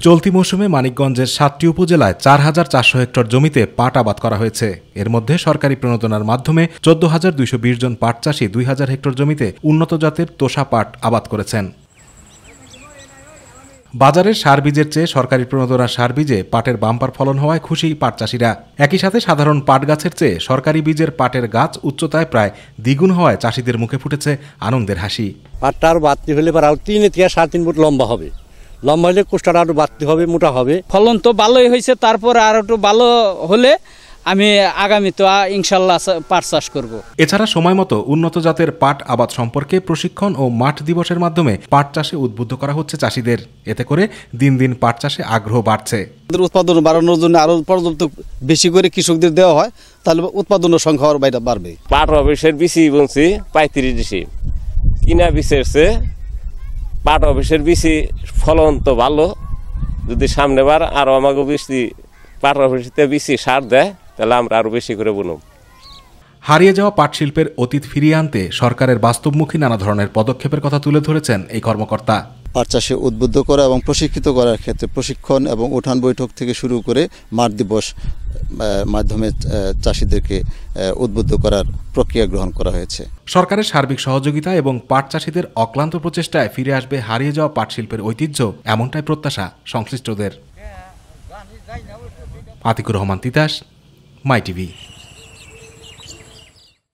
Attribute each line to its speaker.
Speaker 1: চলতি মৌসুমে মানিকগঞ্জের ৭টি উপজেলায় ৪,৪০০ হেক্টর জমিতে পাট আবাদ করা হয়েছে। এর মধ্যে সরকারি প্রণোদনার মাধ্যমে ১৪,২২০ জন পাট চাষি ২,০০০ হেক্টর জমিতে উন্নত জাতের তোষা পাট আবাদ করেছেন। বাজারের সার বীজের চেয়ে সরকারি প্রণোদনার সার বীজে পাটের বাম্পার ফলন হওয়ায় খুশি পাট চাষিরা। একই সাথে সাধারণ পাট গাছের চেয়ে সরকারি বীজের পাটের গাছ উচ্চতায় প্রায় দ্বিগুণ হওয়ায় চাষিদের মুখে ফুটেছে আনন্দের হাসি।
Speaker 2: পাটটা আরো বাড়তি হলে আরো ৩ থেকে সাড়ে ৩ ফুট লম্বা হবে। লম্বা হলে কোষ্ঠটা আরো বাড়তি হবে, মোটা হবে।
Speaker 3: ফলন তো ভালোই হয়েছে, তারপর আর একটু ভালো হলে আমি আগামীতে ইনশাল্লাহ পাট চাষ করব।
Speaker 1: এছাড়া সময় মতো উন্নত জাতের পাট আবাদ সম্পর্কে প্রশিক্ষণ ও মাঠ দিবসের মাধ্যমে পাট চাষে উদ্বুদ্ধ করা হচ্ছে চাষিদের। এতে করে দিন দিন পাট চাষে আগ্রহ বাড়ছে।
Speaker 4: উৎপাদন বাড়ানোর জন্য আরো পর্যাপ্ত বেশি করে কৃষকদের দেওয়া হয়, তাহলে উৎপাদনের সংখ্যা আরো বাড়বে।
Speaker 5: পাট অফিসের বিসি বলছি 35 ডিসি, কিনা বিচের চেয়ে পাট অফিসের বিসি ফলন তো ভালো। যদি সামনেবার আরো আমাকে বেশি পাট অফিসে বিসি সার দেয়, তাহলে আমরা আরো বেশি করে বুনব।
Speaker 1: হারিয়ে যাওয়া পাট শিল্পের অতীত ফিরিয়ে আনতে সরকারের বাস্তবমুখী নানা ধরনের পদক্ষেপের কথা তুলে ধরেছেন এই কর্মকর্তা।
Speaker 4: পাট চাষে উদ্বুদ্ধ করা এবং প্রশিক্ষিত করার ক্ষেত্রে প্রশিক্ষণ এবং উঠান বৈঠক থেকে শুরু করে মাঠ দিবস মাধ্যমে চাষিদেরকে উদ্বুদ্ধ করার প্রক্রিয়া গ্রহণ করা হয়েছে।
Speaker 1: সরকারের সার্বিক সহযোগিতা এবং পাট চাষিদের অক্লান্ত প্রচেষ্টায় ফিরে আসবে হারিয়ে যাওয়া পাট শিল্পের ঐতিহ্য, এমনটাই প্রত্যাশা সংশ্লিষ্টদের। আতিকুর রহমান তিতাস, মাই টিভি।